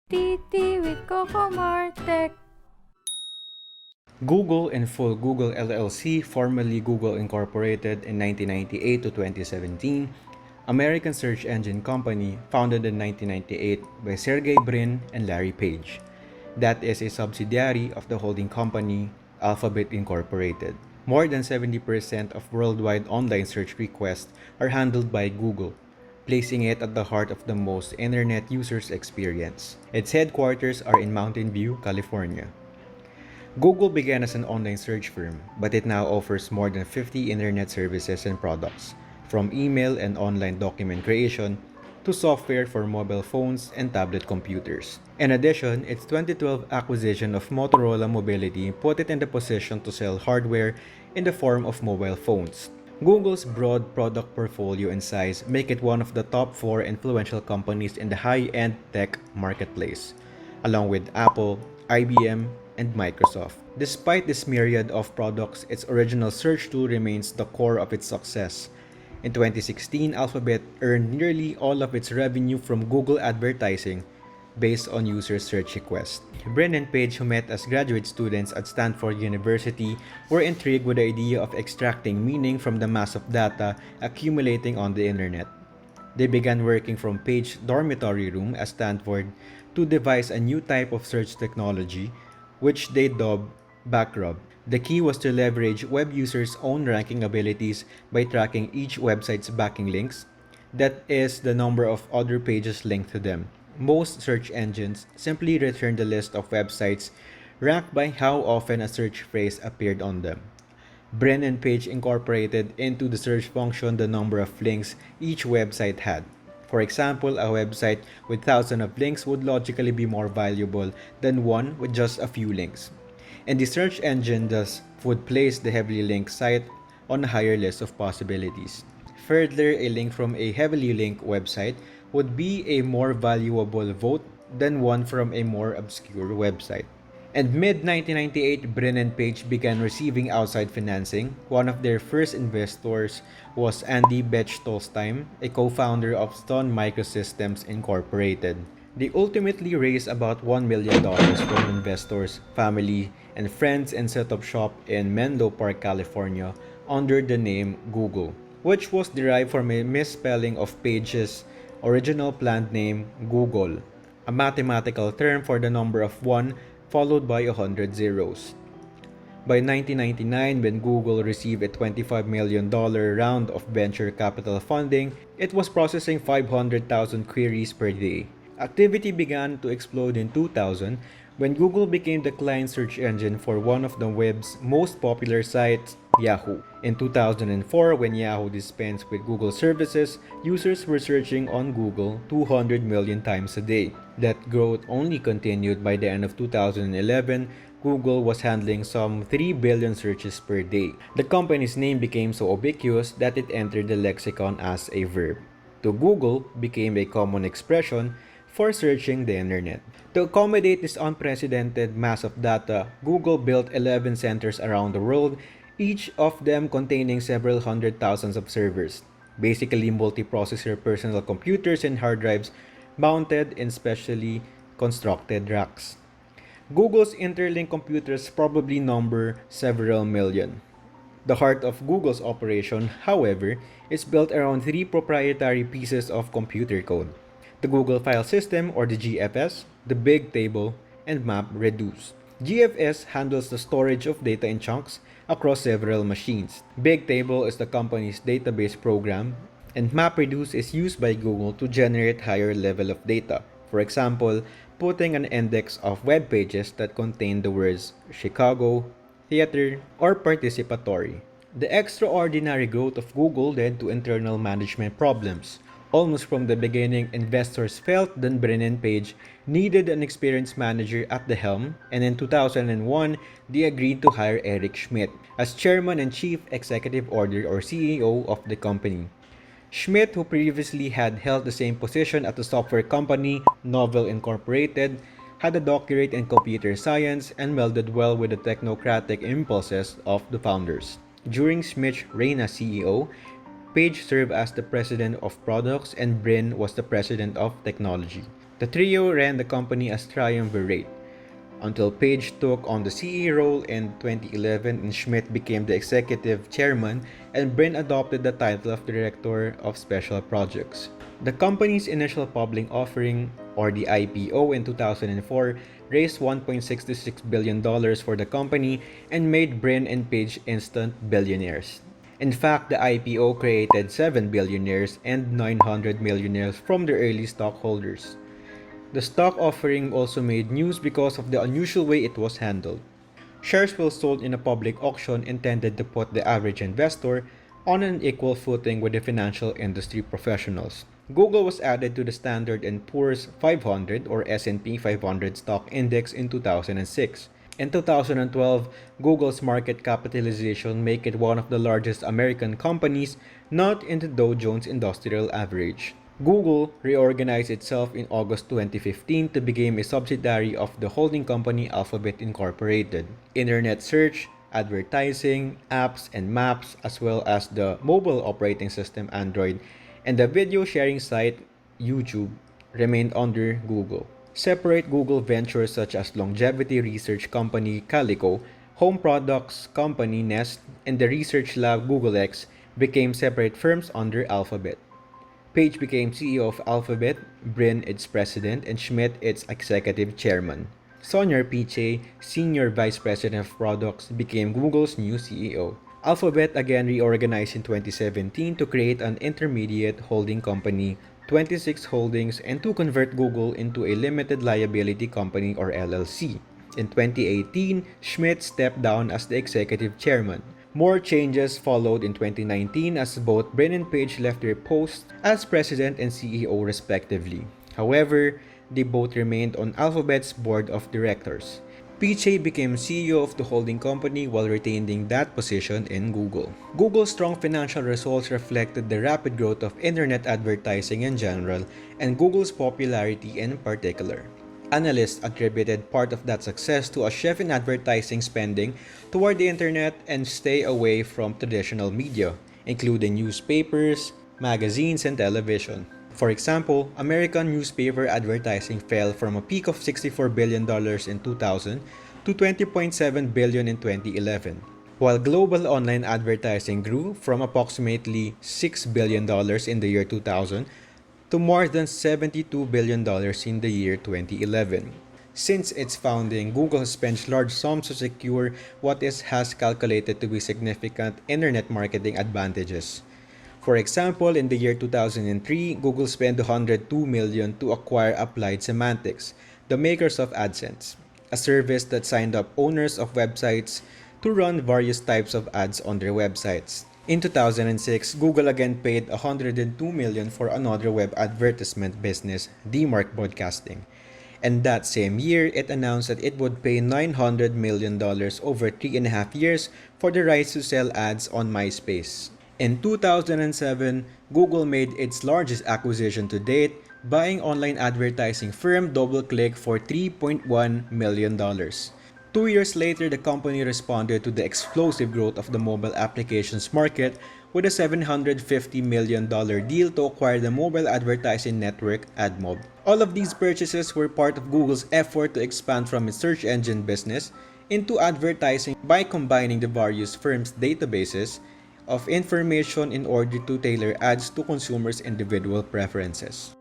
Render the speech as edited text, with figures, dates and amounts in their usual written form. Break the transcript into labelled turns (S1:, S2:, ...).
S1: TT with Coco Martech.
S2: Google, in full Google LLC, formerly Google Incorporated in 1998 to 2017, American search engine company founded in 1998 by Sergey Brin and Larry Page. That is a subsidiary of the holding company Alphabet Incorporated. More than 70% of worldwide online search requests are handled by Google, placing it at the heart of the most internet users experience. Its headquarters are in Mountain View, California. Google began as an online search firm, but it now offers more than 50 internet services and products, from email and online document creation to software for mobile phones and tablet computers. In addition, its 2012 acquisition of Motorola Mobility put it in the position to sell hardware in the form of mobile phones. Google's broad product portfolio and size make it one of the top 4 influential companies in the high-end tech marketplace, along with Apple, IBM, and Microsoft. Despite this myriad of products, its original search tool remains the core of its success. In 2016, Alphabet earned nearly all of its revenue from Google advertising based on user search requests. Brin and Page, who met as graduate students at Stanford University, were intrigued with the idea of extracting meaning from the mass of data accumulating on the internet. They began working from Page's dormitory room at Stanford to devise a new type of search technology, which they dubbed Backrub. The key was to leverage web users' own ranking abilities by tracking each website's backing links, that is, the number of other pages linked to them. Most search engines simply return the list of websites ranked by how often a search phrase appeared on them. Brin and Page incorporated into the search function the number of links each website had. For example, a website with thousands of links would logically be more valuable than one with just a few links. And the search engine thus would place the heavily linked site on a higher list of possibilities. Further, a link from a heavily linked website would be a more valuable vote than one from a more obscure website. In mid-1998, Brin and Page began receiving outside financing. One of their first investors was Andy Bechtolsheim, a co-founder of Sun Microsystems Incorporated. They ultimately raised about $1 million from investors, family, and friends and set up shop in Menlo Park, California under the name Google, which was derived from a misspelling of Page's original planned name Google, a mathematical term for the number of 1 followed by 100 zeros. By 1999, when Google received a $25 million round of venture capital funding, it was processing 500,000 queries per day. Activity began to explode in 2000 when Google became the client search engine for one of the web's most popular sites, Yahoo. In 2004, when Yahoo dispensed with Google services, users were searching on Google 200 million times a day. That growth only continued. By the end of 2011, Google was handling some 3 billion searches per day. The company's name became so ubiquitous that it entered the lexicon as a verb. To Google became a common expression for searching the internet. To accommodate this unprecedented mass of data, Google built 11 centers around the world, each of them containing several hundred thousands of servers, basically multi-processor personal computers and hard drives mounted in specially constructed racks. Google's interlinked computers probably number several million. The heart of Google's operation, however, is built around 3 proprietary pieces of computer code: the Google File System, or the GFS, the Big Table, and MapReduce. GFS handles the storage of data in chunks across several machines. Big Table is the company's database program, and MapReduce is used by Google to generate higher level of data. For example, putting an index of web pages that contain the words Chicago, theater, or participatory. The extraordinary growth of Google led to internal management problems. Almost from the beginning, investors felt that Brin and Page needed an experienced manager at the helm, and in 2001, they agreed to hire Eric Schmidt as chairman and chief executive order, or CEO, of the company. Schmidt, who previously had held the same position at the software company Novell Incorporated, had a doctorate in computer science and melded well with the technocratic impulses of the founders. During Schmidt's reign as CEO, Page served as the president of products and Brin was the president of technology. The trio ran the company as Triumvirate until Page took on the CEO role in 2011 and Schmidt became the executive chairman and Brin adopted the title of Director of Special Projects. The company's initial public offering, or the IPO in 2004, raised $1.66 billion for the company and made Brin and Page instant billionaires. In fact, the IPO created 7 billionaires and 900 millionaires from the early stockholders. The stock offering also made news because of the unusual way it was handled. Shares were sold in a public auction intended to put the average investor on an equal footing with the financial industry professionals. Google was added to the Standard & Poor's 500 or S&P 500 stock index in 2006. In 2012, Google's market capitalization made it one of the largest American companies not in the Dow Jones Industrial Average. Google reorganized itself in August 2015 to become a subsidiary of the holding company Alphabet Incorporated. Internet search, advertising, apps, and maps, as well as the mobile operating system Android, and the video sharing site YouTube remained under Google. Separate Google ventures such as longevity research company Calico, home products company Nest, and the research lab GoogleX became separate firms under Alphabet. Page became CEO of Alphabet, Brin its president, and Schmidt its executive chairman. Soniar Pichai, senior vice president of products, became Google's new CEO. Alphabet again reorganized in 2017 to create an intermediate holding company, 26 Holdings, and to convert Google into a limited liability company or LLC. In 2018, Schmidt stepped down as the executive chairman. More changes followed in 2019 as both Brin and Page left their posts as president and CEO respectively. However, they both remained on Alphabet's board of directors. Pichai became CEO of the holding company while retaining that position in Google. Google's strong financial results reflected the rapid growth of internet advertising in general and Google's popularity in particular. Analysts attributed part of that success to a shift in advertising spending toward the internet and stay away from traditional media, including newspapers, magazines, and television. For example, American newspaper advertising fell from a peak of $64 billion in 2000 to $20.7 billion in 2011, while global online advertising grew from approximately $6 billion in the year 2000 to more than $72 billion in the year 2011. Since its founding, Google has spent large sums to secure what it has calculated to be significant internet marketing advantages. For example, in the year 2003, Google spent $102 million to acquire Applied Semantics, the makers of AdSense, a service that signed up owners of websites to run various types of ads on their websites. In 2006, Google again paid $102 million for another web advertisement business, DMARC Broadcasting. And that same year, it announced that it would pay $900 million over 3.5 years for the rights to sell ads on MySpace. In 2007, Google made its largest acquisition to date, buying online advertising firm DoubleClick for $3.1 million. 2 years later, the company responded to the explosive growth of the mobile applications market with a $750 million deal to acquire the mobile advertising network AdMob. All of these purchases were part of Google's effort to expand from its search engine business into advertising by combining the various firms' databases of information in order to tailor ads to consumers' individual preferences.